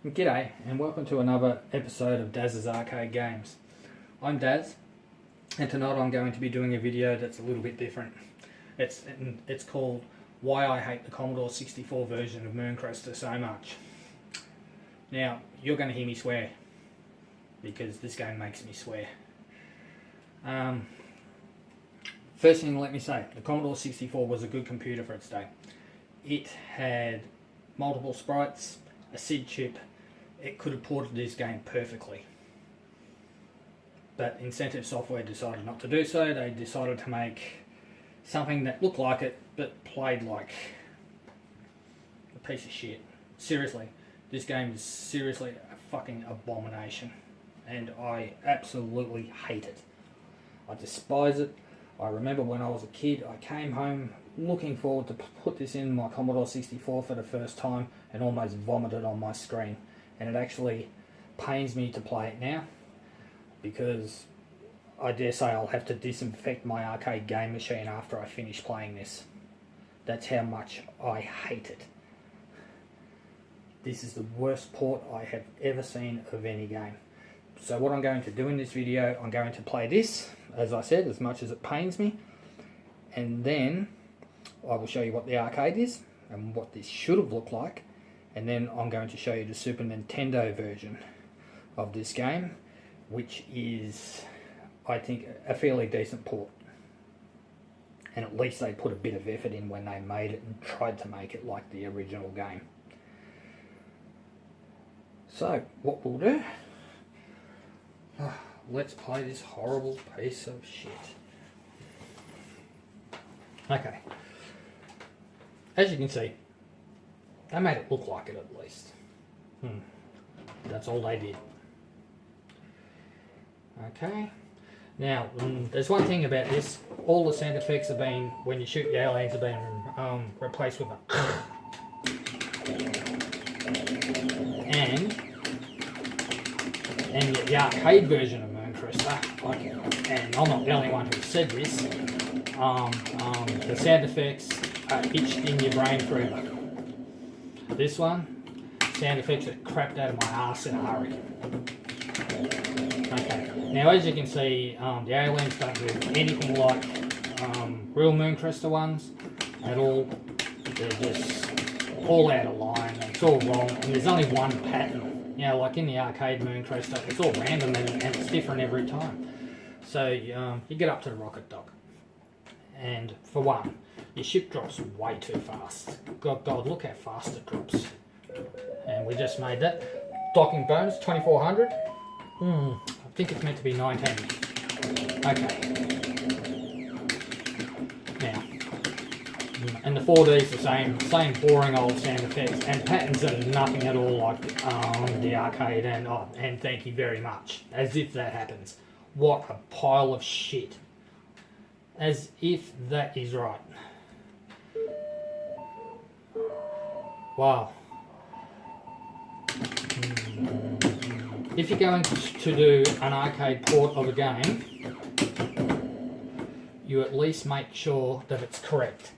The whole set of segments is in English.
G'day and welcome to another episode of DAZZAS Arcade Games. I'm Daz, and tonight I'm going to be doing a video that's a little bit different. It's called Why I Hate the Commodore 64 version of Moon Cresta so much. Now, you're going to hear me swear, because this game makes me swear. First thing let me say, the Commodore 64 was a good computer for its day. It had multiple sprites, a SID chip. It could have ported this game perfectly, but Incentive Software decided not to do so. They decided to make something that looked like it but played like a piece of shit. Seriously, this game is seriously a fucking abomination, and I absolutely hate it. I despise it. I remember when I was a kid, I came home looking forward to put this in my Commodore 64 for the first time and almost vomited on my screen. And it actually pains me to play it now, because I dare say I'll have to disinfect my arcade game machine after I finish playing this. That's how much I hate it. This is the worst port I have ever seen of any game. So what I'm going to do in this video, I'm going to play this, as I said, as much as it pains me, and then I will show you what the arcade is and what this should have looked like, and then I'm going to show you the Super Nintendo version of this game, which is, I think, a fairly decent port. And at least they put a bit of effort in when they made it and tried to make it like the original game. So, what we'll do, let's play this horrible piece of shit. Okay. As you can see, they made it look like it at least. That's all they did. Okay. Now, there's one thing about this. All the sound effects have been, when you shoot the aliens, have been replaced with a and the arcade version of Moon Cresta, and I'm not the only one who said this, the sound effects are itched in your brain forever. This one, sound effects are crapped out of my arse in a hurry. Okay, now as you can see, the aliens don't do anything like real Moon Cresta ones at all. They're just all out of line, it's all wrong, and there's only one pattern. You know, like in the arcade Moon Cresta, it's all random and it's different every time. So you get up to the rocket dock, and for one, your ship drops way too fast. God, look how fast it drops. And we just made that. Docking bonus, 2400. I think it's meant to be 19. Okay. Now, and the 4D's the same boring old sound effects, and patterns that are nothing at all like the arcade, and thank you very much. As if that happens. What a pile of shit. As if that is right. Wow. If you're going to do an arcade port of a game, you at least make sure that it's correct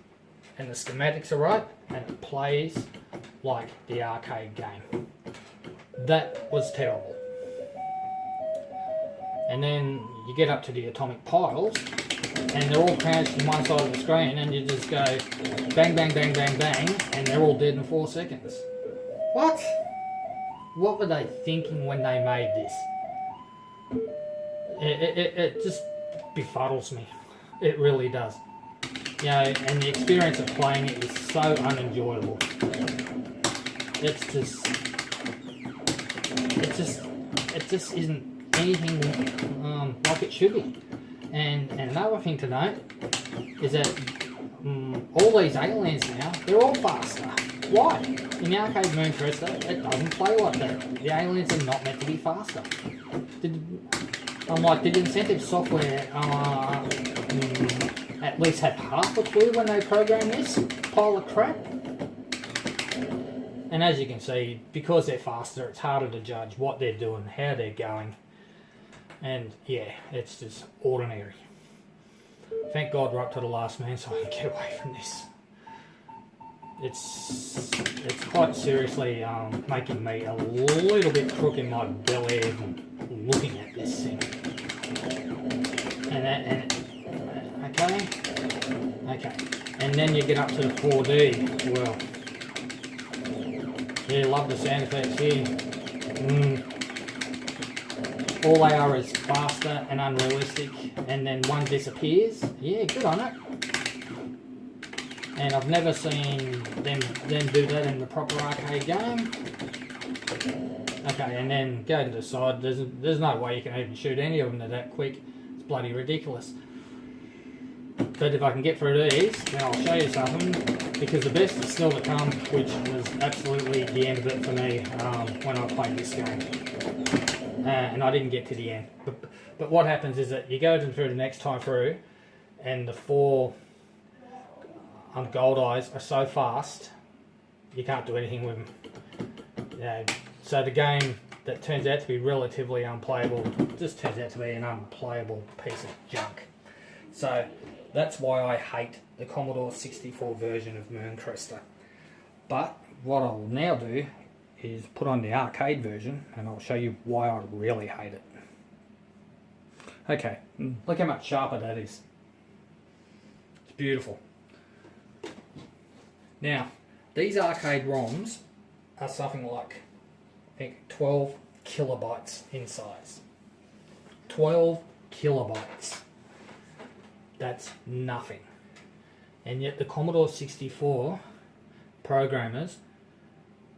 and the schematics are right and it plays like the arcade game. That was terrible. And then you get up to the atomic piles, and they're all crouched in one side of the screen, and you just go bang, bang, bang, bang, bang, and they're all dead in 4 seconds. What? What were they thinking when they made this? It just befuddles me. It really does. You know, and the experience of playing it is so unenjoyable. It just isn't anything like it should be. And another thing to note is that all these aliens now, they're all faster. Why? In the arcade Moon Cresta, it doesn't play like that. The aliens are not meant to be faster. Did Incentive Software at least have half a clue when they programmed this pile of crap? And as you can see, because they're faster, it's harder to judge what they're doing, how they're going. And yeah, it's just ordinary. Thank God we're up to the last man so I can get away from this. it's quite seriously making me a little bit crook in my belly even looking at this thing. Okay, and then you get up to the 4D. Well, yeah, love the sound effects here. All they are is faster and unrealistic, and then one disappears. Yeah, good on it. And I've never seen them do that in the proper arcade game. Okay, and then go to the side. There's no way you can even shoot any of them that quick. It's bloody ridiculous. But if I can get through these, then I'll show you something, because the best is still to come, which was absolutely the end of it for me when I played this game. And I didn't get to the end. But what happens is that you go through the next time through, and the 4 gold eyes are so fast, you can't do anything with them. Yeah, so the game that turns out to be relatively unplayable just turns out to be an unplayable piece of junk. So that's why I hate the Commodore 64 version of Moon Cresta. But what I'll now do is put on the arcade version, and I'll show you why I really hate it. Okay, look how much sharper that is. It's beautiful. Now, these arcade ROMs are something like, I think, 12 kilobytes in size. 12 kilobytes. That's nothing. And yet the Commodore 64 programmers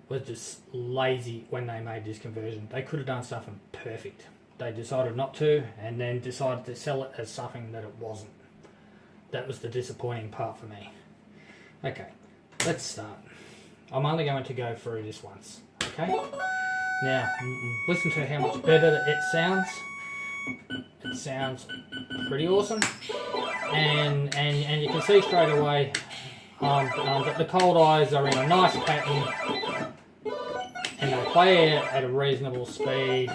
were just lazy when they made this conversion. They could have done something perfect. They decided not to, and then decided to sell it as something that it wasn't. That was the disappointing part for me. Okay, let's start. I'm only going to go through this once, okay? Now, listen to how much better it sounds. It sounds pretty awesome. And you can see straight away that the cold eyes are in a nice pattern, and they play at a reasonable speed,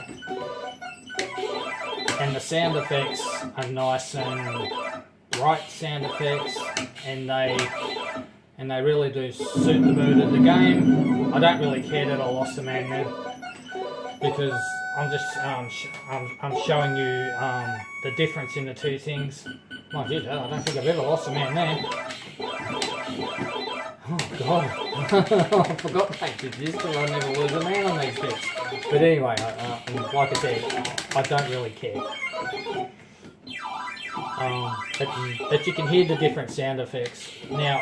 and the sound effects are nice and bright sound effects, and they really do suit the mood of the game. I don't really care that I lost a man there, because I'm just I'm showing you the difference in the two things. My goodness, I don't think I've ever lost a man there. Oh god, I forgot they did this, because I never lose a man on these bits. But anyway, like I said, I don't really care. But you can hear the different sound effects. Now,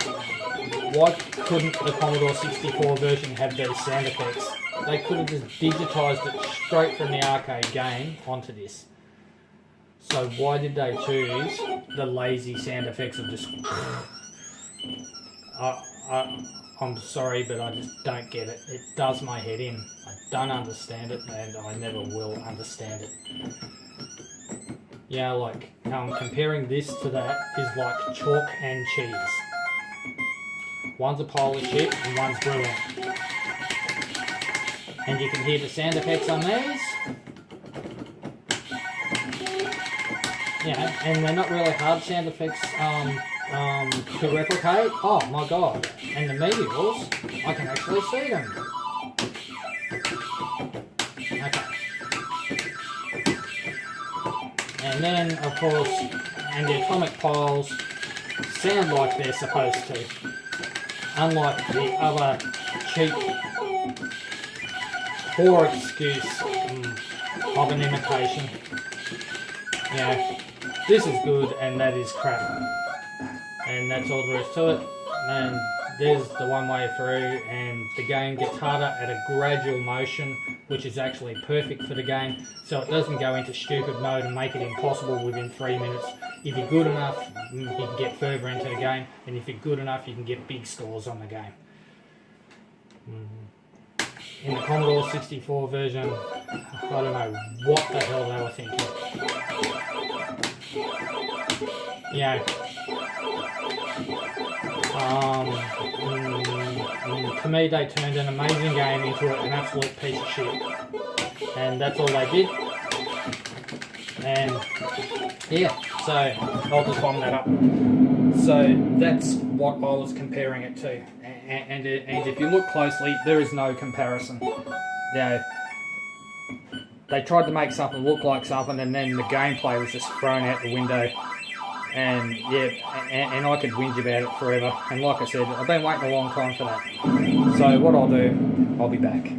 why couldn't the Commodore 64 version have those sound effects? They could have just digitised it straight from the arcade game onto this. So why did they choose the lazy sound effects of just... I'm sorry, but I just don't get it. It does my head in. I don't understand it, and I never will understand it. Yeah, like, comparing this to that is like chalk and cheese. One's a pile of shit and one's brilliant. And you can hear the sound effects on these. Yeah, and they're not really hard sound effects to replicate. Oh my god. And the medievals, I can actually see them. Okay. And then, of course, and the atomic piles sound like they're supposed to. Unlike the other cheap, poor excuse of an imitation. Yeah, this is good and that is crap. And that's all there is to it. And there's the one way through, and the game gets harder at a gradual motion, which is actually perfect for the game, so it doesn't go into stupid mode and make it impossible within 3 minutes. If you're good enough, you can get further into the game, and if you're good enough, you can get big scores on the game. In the Commodore 64 version, I don't know what the hell they were thinking. Yeah. To me, they turned an amazing game into an absolute piece of shit, and that's all they did. And yeah, so I'll just bomb that up. So that's what I was comparing it to, and if you look closely, there is no comparison. They tried to make something look like something, and then the gameplay was just thrown out the window. And yeah, and I could whinge about it forever. And like I said, I've been waiting a long time for that. So what I'll do, I'll be back.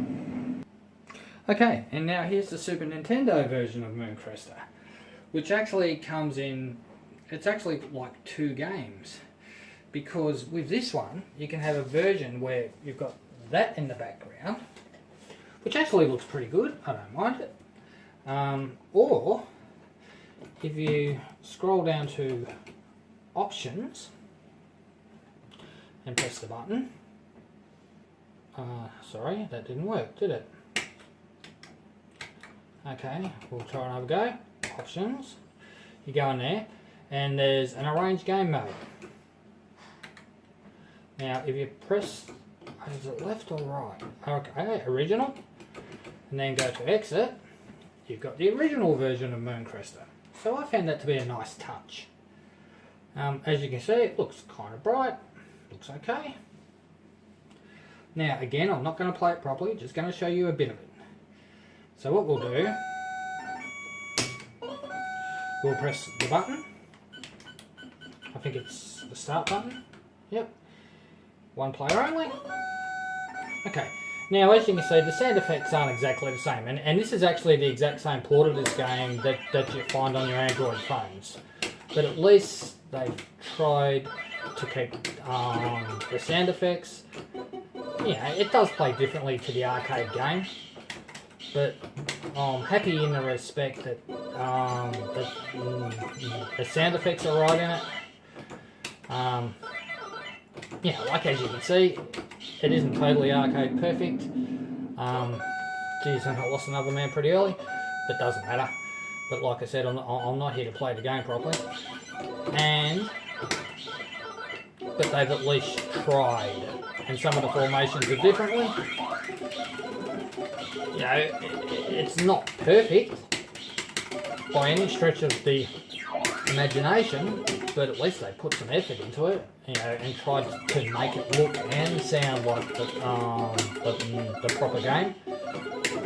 Okay, and now here's the Super Nintendo version of Moon Cresta, which actually comes in, it's actually like 2 games. Because with this one, you can have a version where you've got that in the background, which actually looks pretty good, I don't mind it. Or, if you scroll down to Options, and press the button, sorry, that didn't work, did it? Okay, we'll try another go. Options, you go in there, and there's an arranged game mode. Now, if you press, is it left or right? Okay, original, and then go to exit, you've got the original version of Moon Cresta. So I found that to be a nice touch. As you can see, it looks kind of bright, looks okay. Now, again, I'm not going to play it properly, just going to show you a bit of it. So what we'll do, we'll press the button. I think it's the start button. Yep. 1 player only. Okay. Now, as you can see, the sound effects aren't exactly the same. And this is actually the exact same port of this game that you find on your Android phones. But at least they've tried to keep the sound effects. Yeah, it does play differently to the arcade game. But I'm happy in the respect that the sound effects are right in it. Yeah, like as you can see, it isn't totally arcade perfect. Geez, I lost another man pretty early, but doesn't matter. But like I said, I'm not here to play the game properly. But they've at least tried, and some of the formations are differently. You know, it's not perfect by any stretch of the imagination, but at least they put some effort into it, you know, and tried to make it look and sound like the proper game.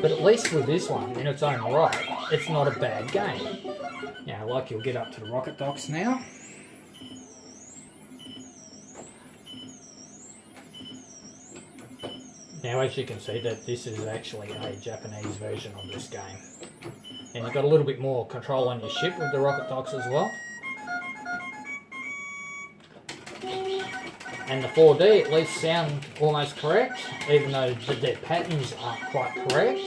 But at least with this one, in its own right, it's not a bad game. You know, like you'll get up to the rocket docks now. Now, as you can see, that this is actually a Japanese version of this game. And you've got a little bit more control on your ship with the rocket docks as well. And the 4D at least sound almost correct, even though their patterns aren't quite correct.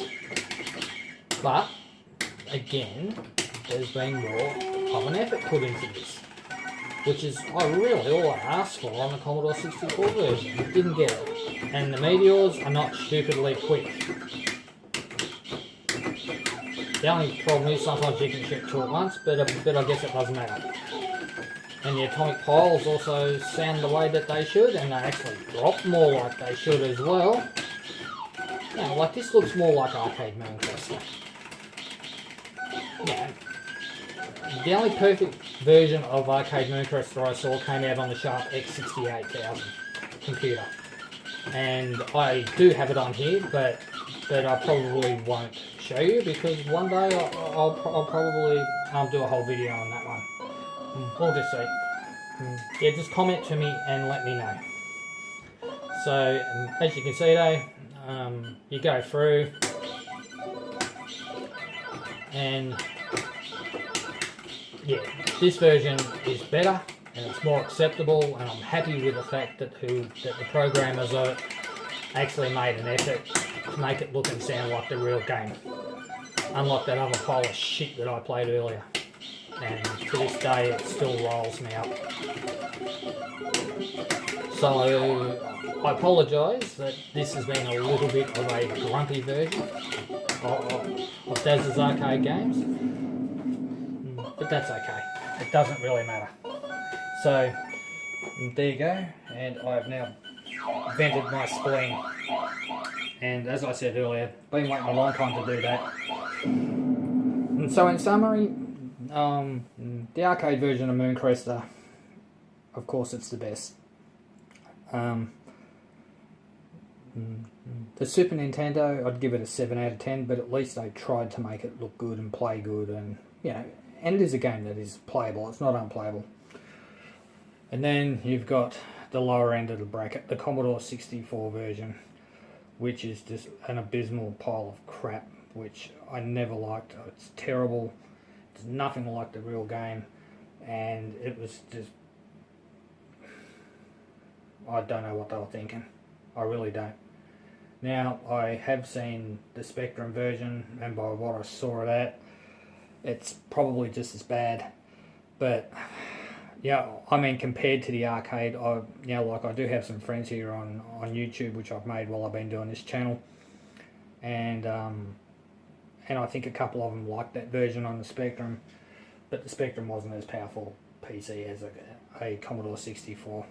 But, again, there's been more of an effort put into this. Which is really all I asked for on the Commodore 64 version. Didn't get it. And the meteors are not stupidly quick. The only problem is sometimes you can shoot 2 at once, but I guess it doesn't matter. And the atomic piles also sound the way that they should, and they actually drop more like they should as well. Yeah, like this looks more like arcade Moon Cresta. Yeah. The only perfect version of arcade Moon Cresta I saw came out on the Sharp X68000 computer. And I do have it on here, but I probably won't show you because one day I'll probably do a whole video on that one. We'll just see. Yeah, just comment to me and let me know. So, as you can see though, you go through and yeah, this version is better and it's more acceptable, and I'm happy with the fact that the programmers of it actually made an effort to make it look and sound like the real game, unlike that other pile of shit that I played earlier. And to this day it still rolls me up. So I apologise that this has been a little bit of a grumpy version of DAZZAS arcade games, but that's okay, it doesn't really matter. So there you go, and I've now vented my spleen, and as I said earlier, been waiting a long time to do that. And so in summary, the arcade version of Moon Cresta, of course it's the best. The Super Nintendo, I'd give it a 7 out of 10, but at least they tried to make it look good and play good, and and it is a game that is playable, it's not unplayable. And then you've got the lower end of the bracket, the Commodore 64 version, which is just an abysmal pile of crap, which I never liked. It's terrible, it's nothing like the real game, and it was just, I don't know what they were thinking, I really don't. Now, I have seen the Spectrum version, and by what I saw of that, it's probably just as bad. But yeah, I mean, compared to the arcade, like I do have some friends here on YouTube, which I've made while I've been doing this channel, and I think a couple of them liked that version on the Spectrum, but the Spectrum wasn't as powerful PC as a Commodore 64.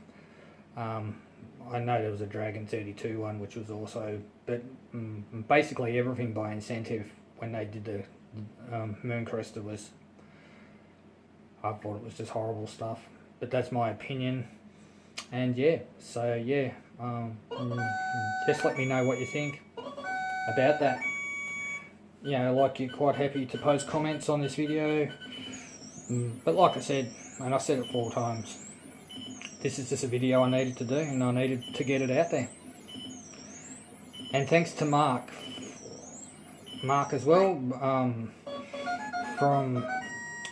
I know there was a Dragon 32 one, which was also, but basically everything by incentive when they did the Moon Cresta was, I thought it was just horrible stuff. But that's my opinion, and yeah, so yeah, just let me know what you think about that. Like, you're quite happy to post comments on this video, but like I said, and I said it 4 times, this is just a video I needed to do, and I needed to get it out there. And thanks to Mark as well, from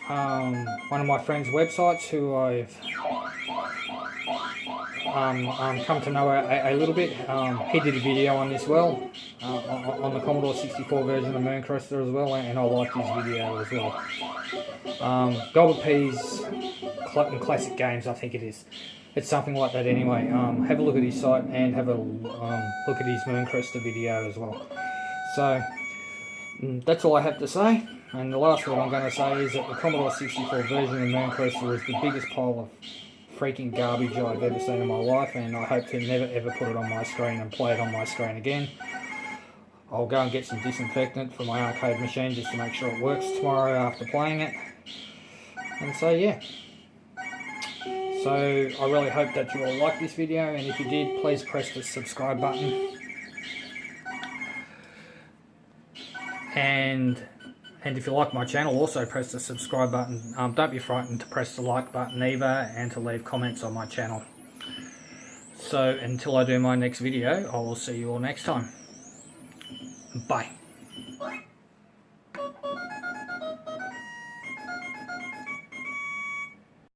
one of my friend's websites, who I've come to know a little bit. He did a video on this well, on the Commodore 64 version of Moon Cresta as well, and I liked his video as well. Gobble Peas Classic Games, I think it is. It's something like that anyway. Have a look at his site, and have a look at his Moon Cresta video as well. So that's all I have to say. And the last thing I'm going to say is that the Commodore 64 version of Moon Cresta is the biggest pile of freaking garbage I've ever seen in my life, and I hope to never ever put it on my screen and play it on my screen again. I'll go and get some disinfectant for my arcade machine just to make sure it works tomorrow after playing it. And so yeah. So I really hope that you all liked this video, and if you did, please press the subscribe button. And if you like my channel, also press the subscribe button. Don't be frightened to press the like button either, and to leave comments on my channel. So until I do my next video, I will see you all next time. Bye.